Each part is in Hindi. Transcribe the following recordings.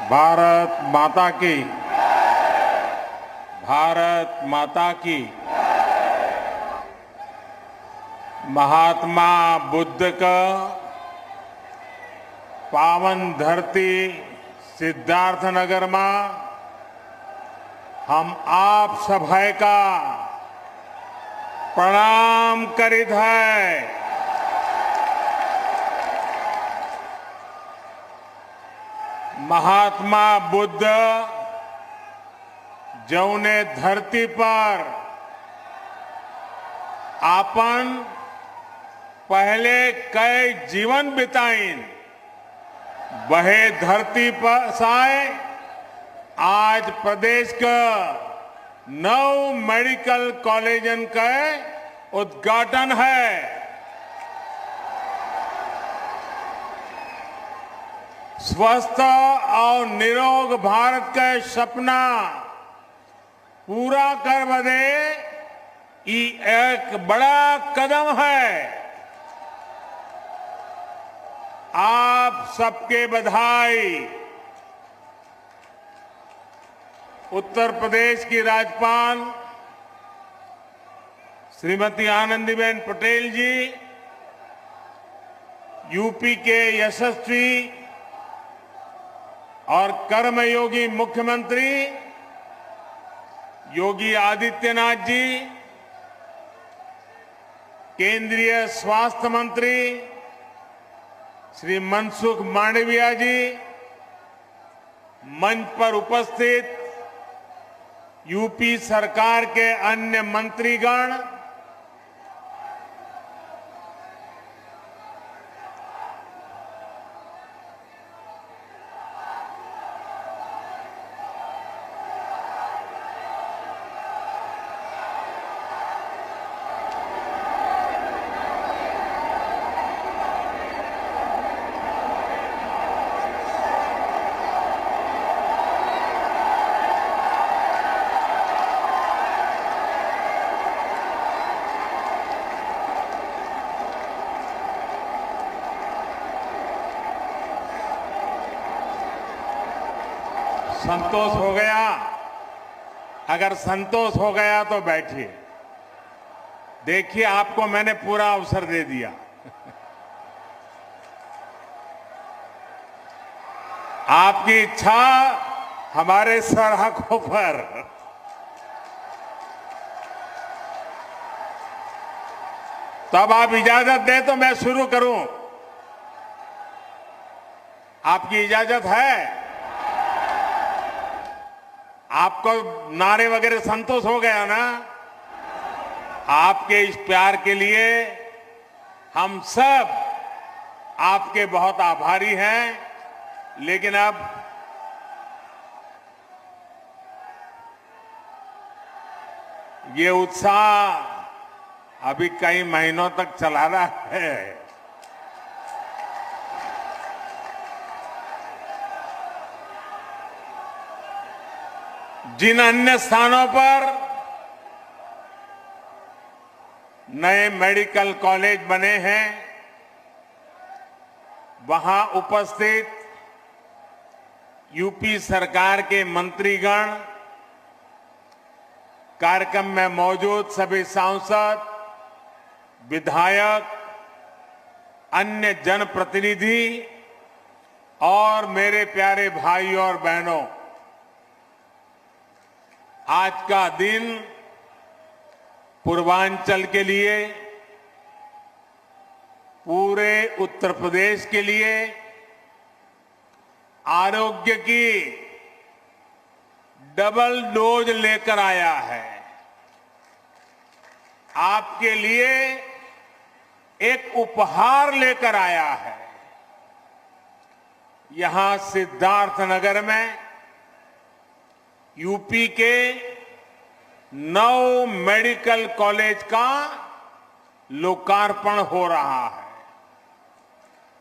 भारत माता की। भारत माता की। महात्मा बुद्ध का पावन धरती सिद्धार्थनगर में हम आप सभा का प्रणाम करित है। महात्मा बुद्ध जौने धरती पर आपन पहले कई जीवन बिताइन वह धरती पर साए आज प्रदेश का 9 मेडिकल कॉलेजन का उद्घाटन है। स्वस्थ और निरोग भारत का सपना पूरा कर बदे ये एक बड़ा कदम है। आप सबके बधाई। उत्तर प्रदेश की राज्यपाल श्रीमती आनंदीबेन पटेल जी, यूपी के यशस्वी और कर्मयोगी मुख्यमंत्री योगी आदित्यनाथ जी, केंद्रीय स्वास्थ्य मंत्री श्री मनसुख मांडविया जी, मंच पर उपस्थित यूपी सरकार के अन्य मंत्रीगण, संतोष हो गया? अगर संतोष हो गया तो बैठिए। देखिए, आपको मैंने पूरा अवसर दे दिया। आपकी इच्छा हमारे सरहकों पर। तब आप इजाजत दें तो मैं शुरू करूं। आपकी इजाजत है? आपको नारे वगैरह संतोष हो गया ना? आपके इस प्यार के लिए हम सब आपके बहुत आभारी हैं। लेकिन अब ये उत्साह अभी कई महीनों तक चला रहा है। जिन अन्य स्थानों पर नए मेडिकल कॉलेज बने हैं, वहां उपस्थित यूपी सरकार के मंत्रीगण, कार्यक्रम में मौजूद सभी सांसद, विधायक, अन्य जनप्रतिनिधि और मेरे प्यारे भाइयों और बहनों, आज का दिन पूर्वांचल के लिए, पूरे उत्तर प्रदेश के लिए आरोग्य की डबल डोज लेकर आया है। आपके लिए एक उपहार लेकर आया है। यहां सिद्धार्थनगर में यूपी के 9 मेडिकल कॉलेज का लोकार्पण हो रहा है।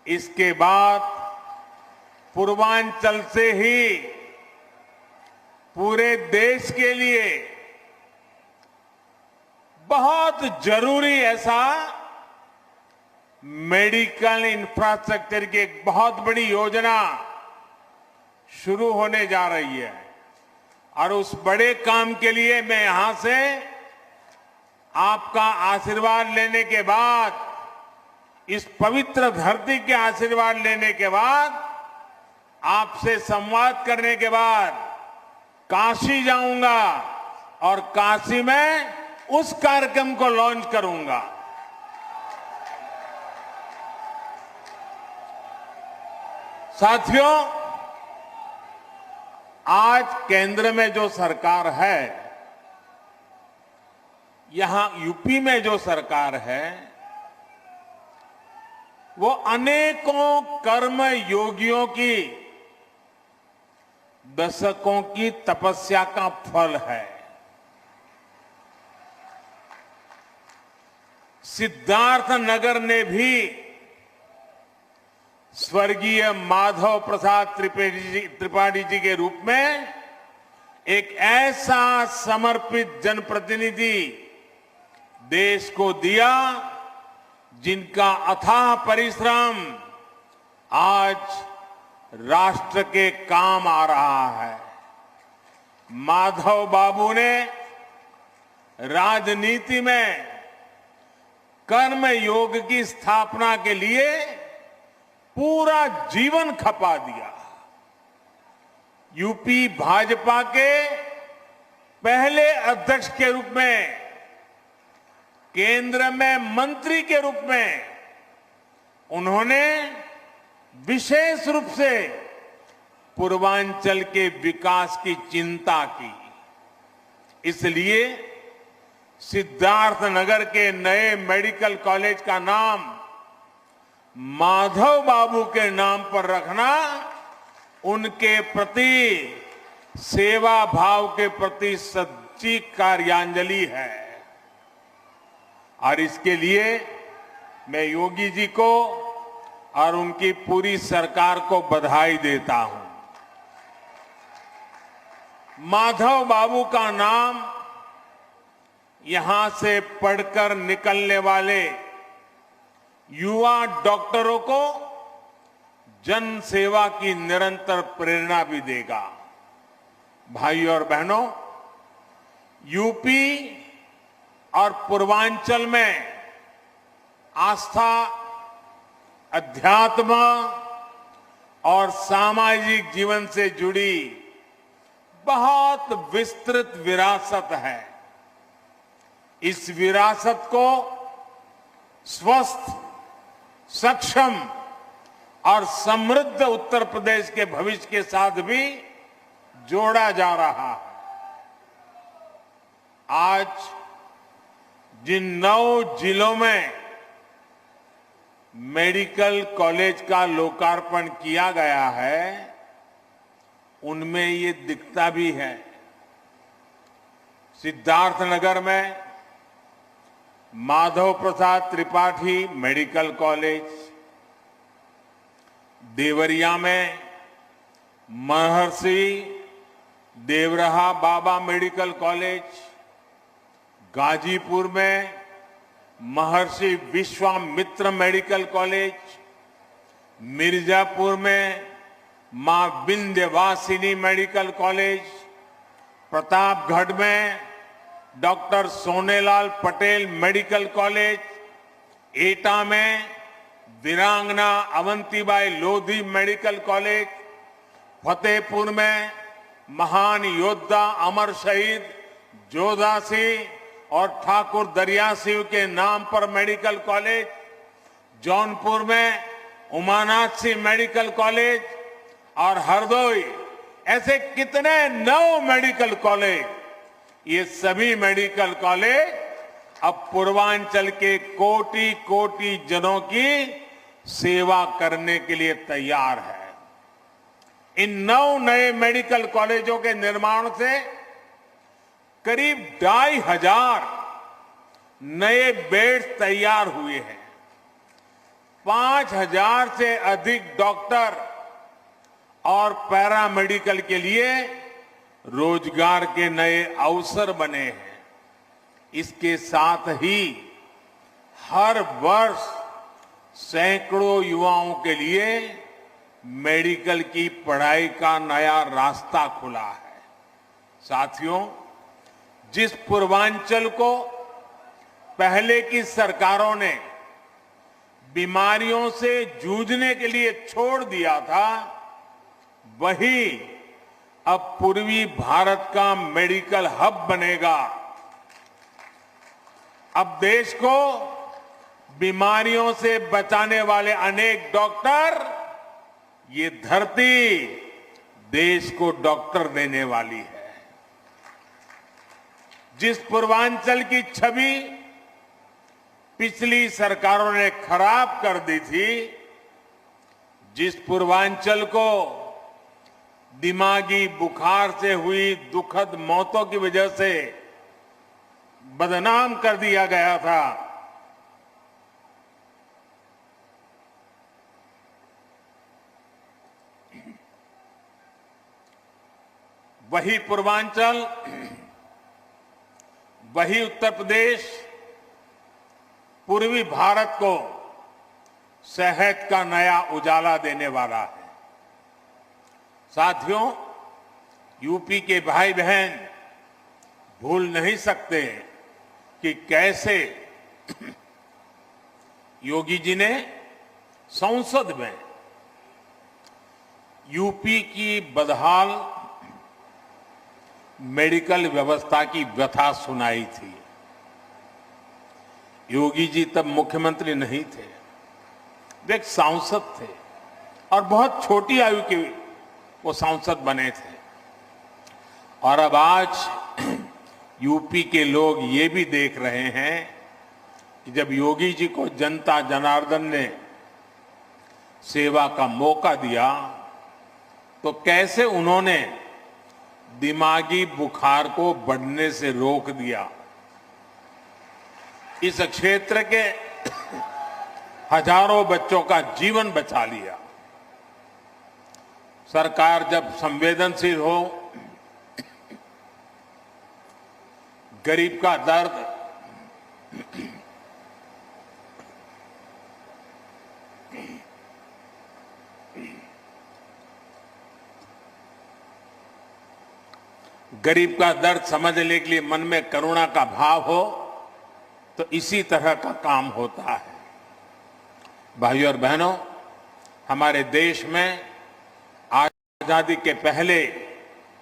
इसके बाद पूर्वांचल से ही पूरे देश के लिए बहुत जरूरी ऐसा मेडिकल इंफ्रास्ट्रक्चर की एक बहुत बड़ी योजना शुरू होने जा रही है और उस बड़े काम के लिए मैं यहां से आपका आशीर्वाद लेने के बाद, इस पवित्र धरती के आशीर्वाद लेने के बाद, आपसे संवाद करने के बाद काशी जाऊंगा और काशी में उस कार्यक्रम को लॉन्च करूंगा। साथियों, आज केंद्र में जो सरकार है, यहां यूपी में जो सरकार है, वो अनेकों कर्म योगियों की दशकों की तपस्या का फल है। सिद्धार्थ नगर ने भी स्वर्गीय माधव प्रसाद त्रिपाठी जी के रूप में एक ऐसा समर्पित जनप्रतिनिधि देश को दिया, जिनका अथाह परिश्रम आज राष्ट्र के काम आ रहा है। माधव बाबू ने राजनीति में कर्म योग की स्थापना के लिए पूरा जीवन खपा दिया। यूपी भाजपा के पहले अध्यक्ष के रूप में, केंद्र में मंत्री के रूप में उन्होंने विशेष रूप से पूर्वांचल के विकास की चिंता की। इसलिए सिद्धार्थनगर के नए मेडिकल कॉलेज का नाम माधव बाबू के नाम पर रखना उनके प्रति सेवा भाव के प्रति सच्ची कार्यांजलि है। और इसके लिए मैं योगी जी को और उनकी पूरी सरकार को बधाई देता हूं। माधव बाबू का नाम यहां से पढ़कर निकलने वाले युवा डॉक्टरों को जन सेवा की निरंतर प्रेरणा भी देगा। भाइयों और बहनों, यूपी और पूर्वांचल में आस्था, अध्यात्म और सामाजिक जीवन से जुड़ी बहुत विस्तृत विरासत है। इस विरासत को स्वस्थ, सक्षम और समृद्ध उत्तर प्रदेश के भविष्य के साथ भी जोड़ा जा रहा है। आज जिन 9 जिलों में मेडिकल कॉलेज का लोकार्पण किया गया है, उनमें ये दिखता भी है। सिद्धार्थनगर में माधव प्रसाद त्रिपाठी मेडिकल कॉलेज, देवरिया में महर्षि देवरहा बाबा मेडिकल कॉलेज, गाजीपुर में महर्षि विश्वामित्र मेडिकल कॉलेज, मिर्जापुर में मां विंध्यवासिनी मेडिकल कॉलेज, प्रतापगढ़ में doctor Sonelal Patel medical college, एटा में वीरांगना अवंतीबाई लोधी मेडिकल कॉलेज, फतेहपुर में महान योद्धा अमर शहीद जोधा सिंह और ठाकुर दरिया सिंह के नाम पर मेडिकल कॉलेज, जौनपुर में उमानाथ सिंह मेडिकल कॉलेज और हरदोई, ऐसे कितने 9 मेडिकल कॉलेज। ये सभी मेडिकल कॉलेज अब पूर्वांचल के कोटि कोटि जनों की सेवा करने के लिए तैयार है। इन 9 नए मेडिकल कॉलेजों के निर्माण से करीब 2,500 नए बेड्स तैयार हुए हैं। 5,000 से अधिक डॉक्टर और पैरामेडिकल के लिए रोजगार के नए अवसर बने हैं। इसके साथ ही हर वर्ष सैकड़ों युवाओं के लिए मेडिकल की पढ़ाई का नया रास्ता खुला है। साथियों, जिस पूर्वांचल को पहले की सरकारों ने बीमारियों से जूझने के लिए छोड़ दिया था, वही अब पूर्वी भारत का मेडिकल हब बनेगा। अब देश को बीमारियों से बचाने वाले अनेक डॉक्टर, ये धरती देश को डॉक्टर देने वाली है। जिस पूर्वांचल की छवि पिछली सरकारों ने खराब कर दी थी, जिस पूर्वांचल को दिमागी बुखार से हुई दुखद मौतों की वजह से बदनाम कर दिया गया था, वही पूर्वांचल, वही उत्तर प्रदेश पूर्वी भारत को सेहत का नया उजाला देने वाला है। साथियों, यूपी के भाई बहन भूल नहीं सकते कि कैसे योगी जी ने संसद में यूपी की बदहाल मेडिकल व्यवस्था की व्यथा सुनाई थी। योगी जी तब मुख्यमंत्री नहीं थे, वे एक सांसद थे और बहुत छोटी आयु के वो सांसद बने थे। और अब आज यूपी के लोग ये भी देख रहे हैं कि जब योगी जी को जनता जनार्दन ने सेवा का मौका दिया तो कैसे उन्होंने दिमागी बुखार को बढ़ने से रोक दिया। इस क्षेत्र के हजारों बच्चों का जीवन बचा लिया। सरकार जब संवेदनशील हो, गरीब का दर्द समझने के लिए मन में करुणा का भाव हो, तो इसी तरह का काम होता है। भाइयों और बहनों, हमारे देश में आजादी के पहले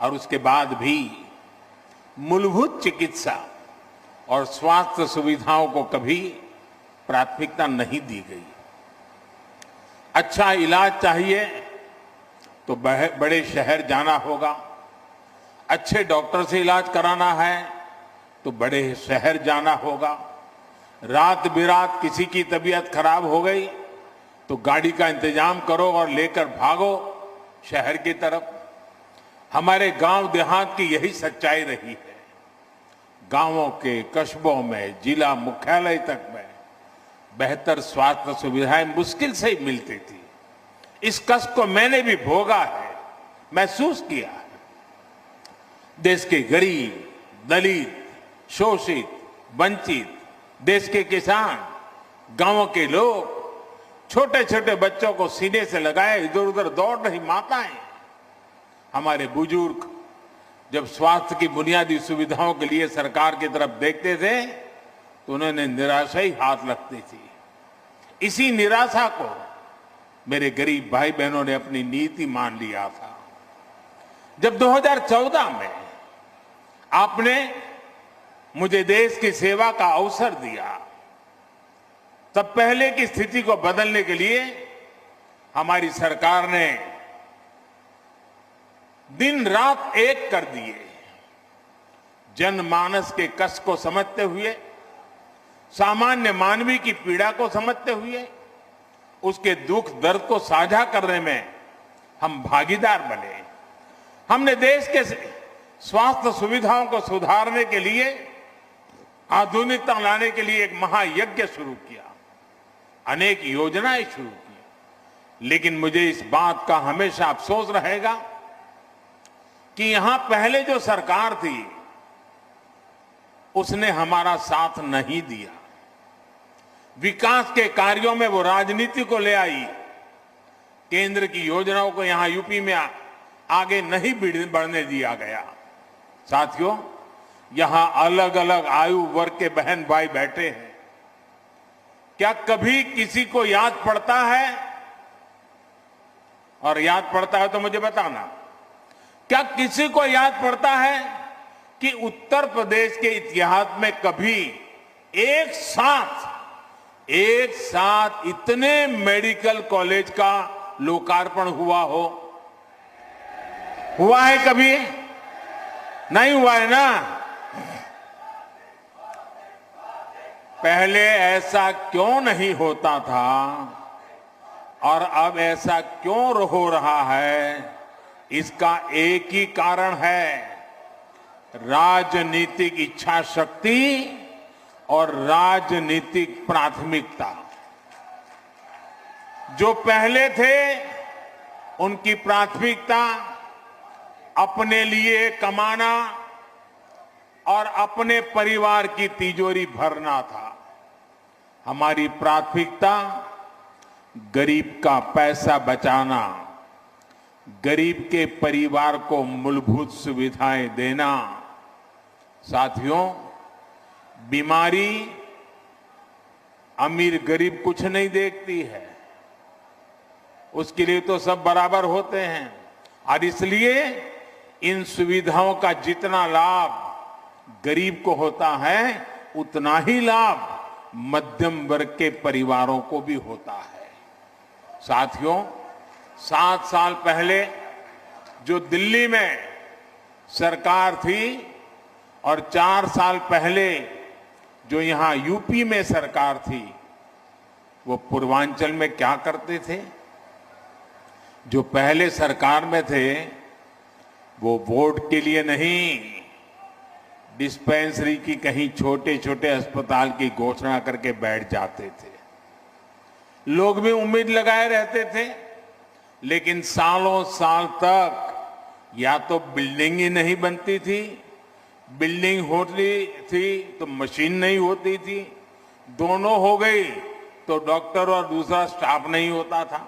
और उसके बाद भी मूलभूत चिकित्सा और स्वास्थ्य सुविधाओं को कभी प्राथमिकता नहीं दी गई। अच्छा इलाज चाहिए तो बड़े शहर जाना होगा, अच्छे डॉक्टर से इलाज कराना है तो बड़े शहर जाना होगा, रात बिरात किसी की तबीयत खराब हो गई तो गाड़ी का इंतजाम करो और लेकर भागो शहर की तरफ। हमारे गांव देहात की यही सच्चाई रही है। गांवों के कस्बों में जिला मुख्यालय तक में बेहतर स्वास्थ्य सुविधाएं मुश्किल से ही मिलती थी। इस कष्ट को मैंने भी भोगा है, महसूस किया है। देश के गरीब, दलित, शोषित, वंचित, देश के किसान, गांवों के लोग, छोटे छोटे बच्चों को सीने से लगाए इधर उधर दौड़ रही माताएं, हमारे बुजुर्ग जब स्वास्थ्य की बुनियादी सुविधाओं के लिए सरकार की तरफ देखते थे तो उन्होंने निराशा ही हाथ लगती थी। इसी निराशा को मेरे गरीब भाई बहनों ने अपनी नीति मान लिया था। जब 2014 में आपने मुझे देश की सेवा का अवसर दिया, तब पहले की स्थिति को बदलने के लिए हमारी सरकार ने दिन रात एक कर दिए। जनमानस के कष्ट को समझते हुए, सामान्य मानवी की पीड़ा को समझते हुए, उसके दुख दर्द को साझा करने में हम भागीदार बने। हमने देश के स्वास्थ्य सुविधाओं को सुधारने के लिए, आधुनिकता लाने के लिए एक महायज्ञ शुरू किया, अनेक योजनाएं शुरू की। लेकिन मुझे इस बात का हमेशा अफसोस रहेगा कि यहां पहले जो सरकार थी उसने हमारा साथ नहीं दिया। विकास के कार्यों में वो राजनीति को ले आई, केंद्र की योजनाओं को यहां यूपी में आगे नहीं बढ़ने दिया गया। साथियों, यहां अलग अलग आयु वर्ग के बहन भाई बैठे हैं। क्या कभी किसी को याद पड़ता है, और याद पड़ता है तो मुझे बताना, क्या किसी को याद पड़ता है कि उत्तर प्रदेश के इतिहास में कभी एक साथ इतने मेडिकल कॉलेज का लोकार्पण हुआ हो? हुआ है कभी? नहीं हुआ है ना। पहले ऐसा क्यों नहीं होता था और अब ऐसा क्यों हो रहा है? इसका एक ही कारण है, राजनीतिक इच्छा शक्ति और राजनीतिक प्राथमिकता। जो पहले थे उनकी प्राथमिकता अपने लिए कमाना और अपने परिवार की तिजोरी भरना था। हमारी प्राथमिकता गरीब का पैसा बचाना, गरीब के परिवार को मूलभूत सुविधाएं देना। साथियों, बीमारी अमीर गरीब कुछ नहीं देखती है, उसके लिए तो सब बराबर होते हैं। और इसलिए इन सुविधाओं का जितना लाभ गरीब को होता है, उतना ही लाभ मध्यम वर्ग के परिवारों को भी होता है। साथियों, 7 साल पहले जो दिल्ली में सरकार थी और 4 साल पहले जो यहां यूपी में सरकार थी, वो पूर्वांचल में क्या करते थे? जो पहले सरकार में थे वो वोट के लिए नहीं, डिस्पेंसरी की कहीं छोटे छोटे अस्पताल की घोषणा करके बैठ जाते थे। लोग भी उम्मीद लगाए रहते थे, लेकिन सालों साल तक या तो बिल्डिंग ही नहीं बनती थी, बिल्डिंग होती थी तो मशीन नहीं होती थी, दोनों हो गई तो डॉक्टर और दूसरा स्टाफ नहीं होता था।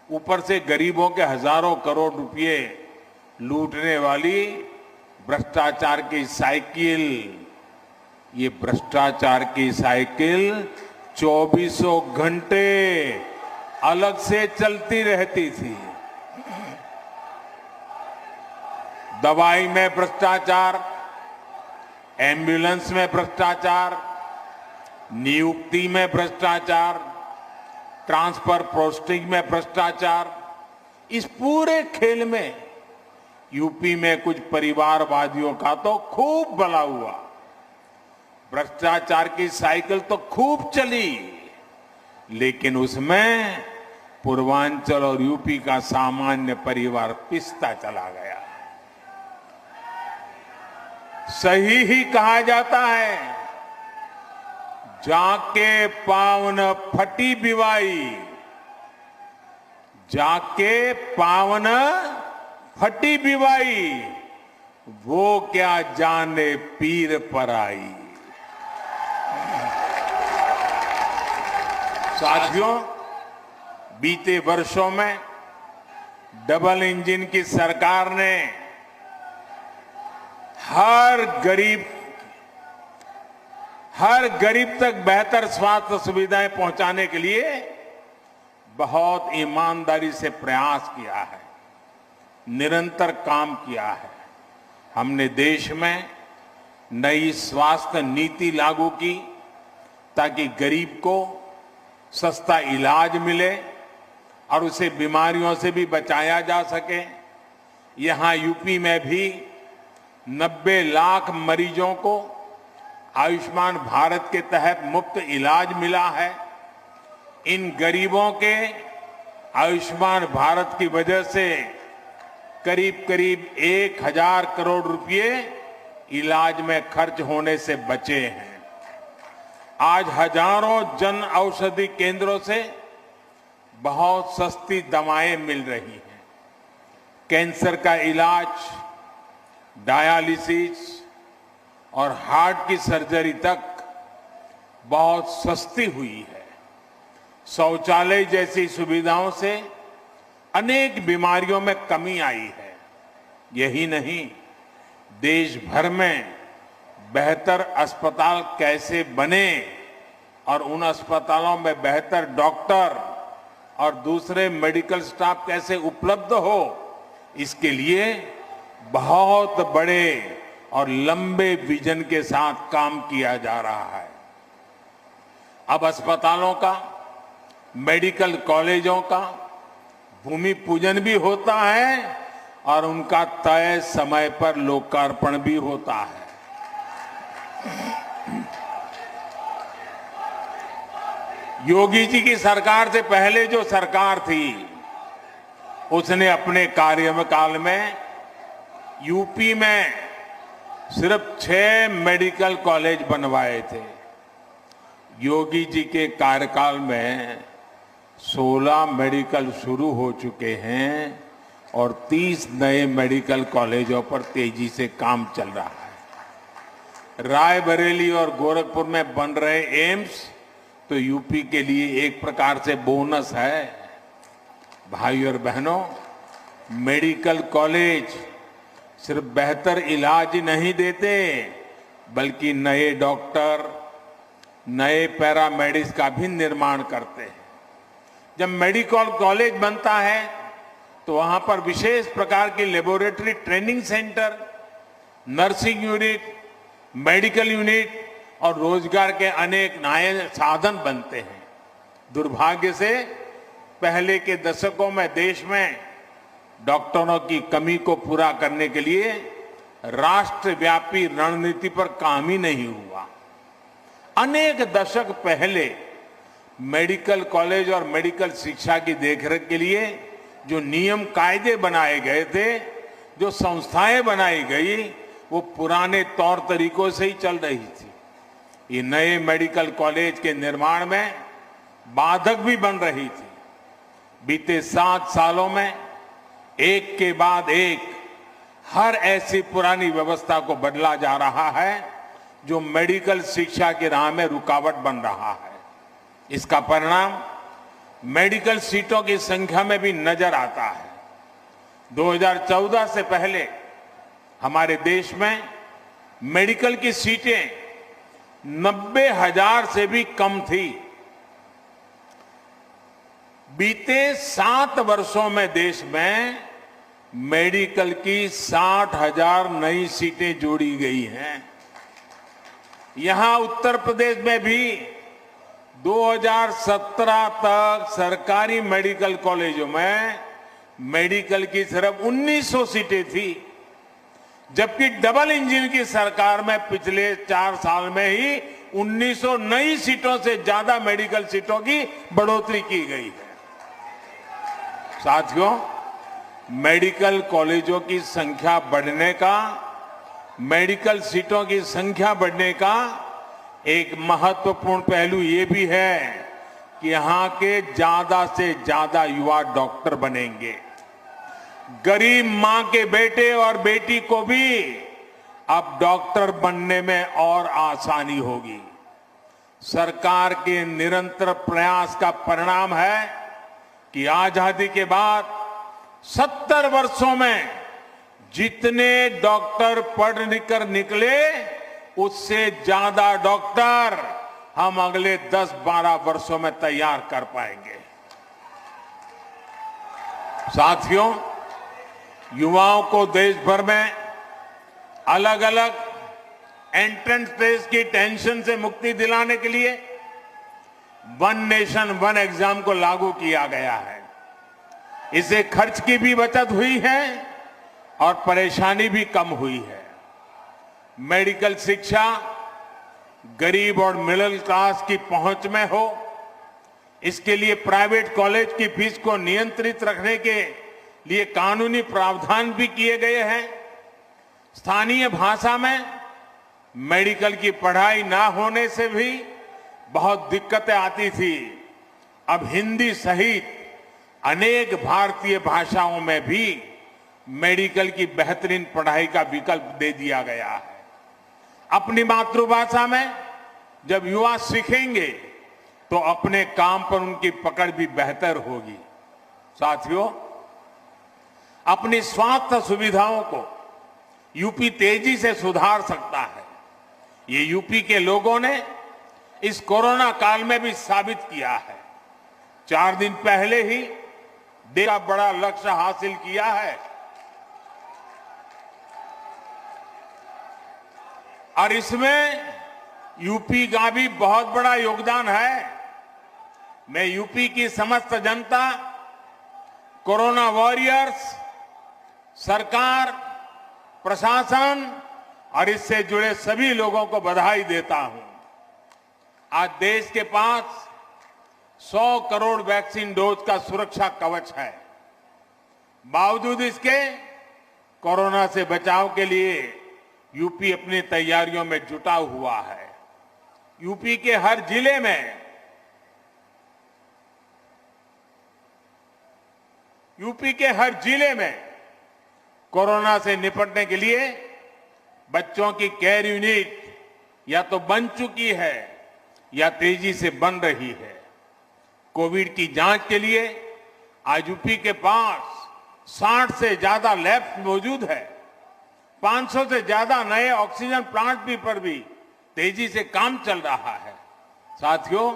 ऊपर से गरीबों के हजारों करोड़ रुपए लूटने वाली भ्रष्टाचार की साइकिल, ये भ्रष्टाचार की साइकिल 24 घंटे अलग से चलती रहती थी। दवाई में भ्रष्टाचार, एम्बुलेंस में भ्रष्टाचार, नियुक्ति में भ्रष्टाचार, ट्रांसफर पोस्टिंग में भ्रष्टाचार। इस पूरे खेल में यूपी में कुछ परिवारवादियों का तो खूब भला हुआ। भ्रष्टाचार की साइकिल तो खूब चली, लेकिन उसमें पूर्वांचल और यूपी का सामान्य परिवार पिसता चला गया। सही ही कहा जाता है, जाके पावन फटी बिवाई, जाके पावन फटी बिवाई, वो क्या जाने पीर पर आई। साथियों, बीते वर्षों में डबल इंजन की सरकार ने हर गरीब तक बेहतर स्वास्थ्य सुविधाएं पहुंचाने के लिए बहुत ईमानदारी से प्रयास किया है, निरंतर काम किया है। हमने देश में नई स्वास्थ्य नीति लागू की ताकि गरीब को सस्ता इलाज मिले और उसे बीमारियों से भी बचाया जा सके। यहां यूपी में भी 90 लाख मरीजों को आयुष्मान भारत के तहत मुफ्त इलाज मिला है। इन गरीबों के आयुष्मान भारत की वजह से करीब करीब 1000 करोड़ रुपए इलाज में खर्च होने से बचे हैं। आज हजारों जन औषधि केंद्रों से बहुत सस्ती दवाएं मिल रही हैं। कैंसर का इलाज, डायलिसिस और हार्ट की सर्जरी तक बहुत सस्ती हुई है। शौचालय जैसी सुविधाओं से अनेक बीमारियों में कमी आई है। यही नहीं, देश भर में बेहतर अस्पताल कैसे बने और उन अस्पतालों में बेहतर डॉक्टर और दूसरे मेडिकल स्टाफ कैसे उपलब्ध हो, इसके लिए बहुत बड़े और लंबे विजन के साथ काम किया जा रहा है। अब अस्पतालों का, मेडिकल कॉलेजों का भूमि पूजन भी होता है और उनका तय समय पर लोकार्पण भी होता है। योगी जी की सरकार से पहले जो सरकार थी, उसने अपने कार्यकाल में यूपी में सिर्फ 6 मेडिकल कॉलेज बनवाए थे। योगी जी के कार्यकाल में 16 मेडिकल शुरू हो चुके हैं और 30 नए मेडिकल कॉलेजों पर तेजी से काम चल रहा है। रायबरेली और गोरखपुर में बन रहे एम्स तो यूपी के लिए एक प्रकार से बोनस है। भाई और बहनों, मेडिकल कॉलेज सिर्फ बेहतर इलाज नहीं देते, बल्कि नए डॉक्टर, नए पैरामेडिक्स का भी निर्माण करते हैं। जब मेडिकल कॉलेज बनता है तो वहां पर विशेष प्रकार की laboratory training centre, nursing unit, medical unit और रोजगार के अनेक नए साधन बनते हैं। दुर्भाग्य से पहले के दशकों में देश में डॉक्टरों की कमी को पूरा करने के लिए राष्ट्रव्यापी रणनीति पर काम ही नहीं हुआ। अनेक दशक पहले मेडिकल कॉलेज और मेडिकल शिक्षा की देखरेख के लिए जो नियम कायदे बनाए गए थे, जो संस्थाएं बनाई गई, वो पुराने तौर तरीकों से ही चल रही थी। ये नए मेडिकल कॉलेज के निर्माण में बाधक भी बन रही थी। बीते 7 सालों में एक के बाद एक हर ऐसी पुरानी व्यवस्था को बदला जा रहा है जो मेडिकल शिक्षा की राह में रुकावट बन रहा है। इसका परिणाम मेडिकल सीटों की संख्या में भी नजर आता है। 2014 से पहले हमारे देश में मेडिकल की सीटें 90,000 से भी कम थी। बीते 7 वर्षों में देश में मेडिकल की 60,000 नई सीटें जोड़ी गई हैं। यहां उत्तर प्रदेश में भी 2017 तक सरकारी मेडिकल कॉलेजों में मेडिकल की सिर्फ 1900 सीटें थी, जबकि डबल इंजन की सरकार में पिछले 4 साल में ही 1900 नई सीटों से ज्यादा मेडिकल सीटों की बढ़ोतरी की गई है। साथियों, मेडिकल कॉलेजों की संख्या बढ़ने का, मेडिकल सीटों की संख्या बढ़ने का एक महत्वपूर्ण पहलू ये भी है कि यहां के ज्यादा से ज्यादा युवा डॉक्टर बनेंगे। गरीब मां के बेटे और बेटी को भी अब डॉक्टर बनने में और आसानी होगी। सरकार के निरंतर प्रयास का परिणाम है कि आजादी के बाद 70 वर्षों में जितने डॉक्टर पढ़ लिख कर निकले, उससे ज्यादा डॉक्टर हम अगले 10-12 वर्षों में तैयार कर पाएंगे। साथियों, युवाओं को देश भर में अलग अलग एंट्रेंस टेस्ट की टेंशन से मुक्ति दिलाने के लिए वन नेशन वन एग्जाम को लागू किया गया है। इससे खर्च की भी बचत हुई है और परेशानी भी कम हुई है। मेडिकल शिक्षा गरीब और मिडिल क्लास की पहुंच में हो, इसके लिए प्राइवेट कॉलेज की फीस को नियंत्रित रखने के लिए कानूनी प्रावधान भी किए गए हैं। स्थानीय भाषा में मेडिकल की पढ़ाई ना होने से भी बहुत दिक्कतें आती थी। अब हिंदी सहित अनेक भारतीय भाषाओं में भी मेडिकल की बेहतरीन पढ़ाई का विकल्प दे दिया गया है। अपनी मातृभाषा में जब युवा सीखेंगे तो अपने काम पर उनकी पकड़ भी बेहतर होगी। साथियों, अपनी स्वास्थ्य सुविधाओं को यूपी तेजी से सुधार सकता है। ये यूपी के लोगों ने इस कोरोना काल में भी साबित किया है। 4 दिन पहले ही देश का बड़ा लक्ष्य हासिल किया है और इसमें यूपी का भी बहुत बड़ा योगदान है। मैं यूपी की समस्त जनता, कोरोना वॉरियर्स, सरकार, प्रशासन और इससे जुड़े सभी लोगों को बधाई देता हूं। आज देश के पास 100 करोड़ वैक्सीन डोज का सुरक्षा कवच है। बावजूद इसके कोरोना से बचाव के लिए यूपी अपनी तैयारियों में जुटा हुआ है। यूपी के हर जिले में कोरोना से निपटने के लिए बच्चों की केयर यूनिट या तो बन चुकी है या तेजी से बन रही है। कोविड की जांच के लिए आज यूपी के पास 60 से ज्यादा लैब्स मौजूद है। 500 से ज्यादा नए ऑक्सीजन प्लांट पर भी तेजी से काम चल रहा है। साथियों,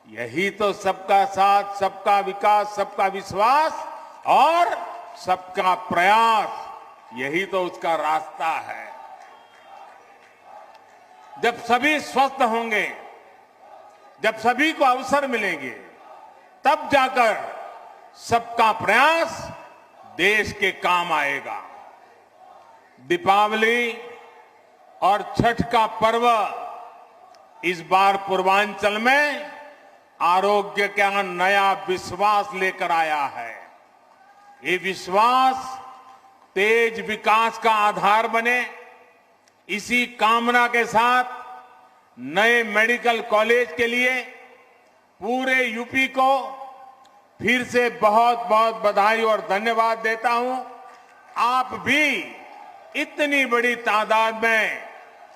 यही तो सबका साथ, सबका विकास, सबका विश्वास और सबका प्रयास, यही तो उसका रास्ता है। जब सभी स्वस्थ होंगे, जब सभी को अवसर मिलेंगे, तब जाकर सबका प्रयास देश के काम आएगा। दीपावली और छठ का पर्व इस बार पूर्वांचल में आरोग्य का नया विश्वास लेकर आया है। ये विश्वास तेज विकास का आधार बने, इसी कामना के साथ नए मेडिकल कॉलेज के लिए पूरे यूपी को फिर से बहुत बहुत बधाई और धन्यवाद देता हूं। आप भी इतनी बड़ी तादाद में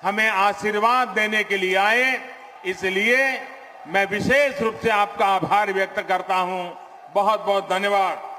हमें आशीर्वाद देने के लिए आए, इसलिए मैं विशेष रूप से आपका आभार व्यक्त करता हूं। बहुत बहुत धन्यवाद।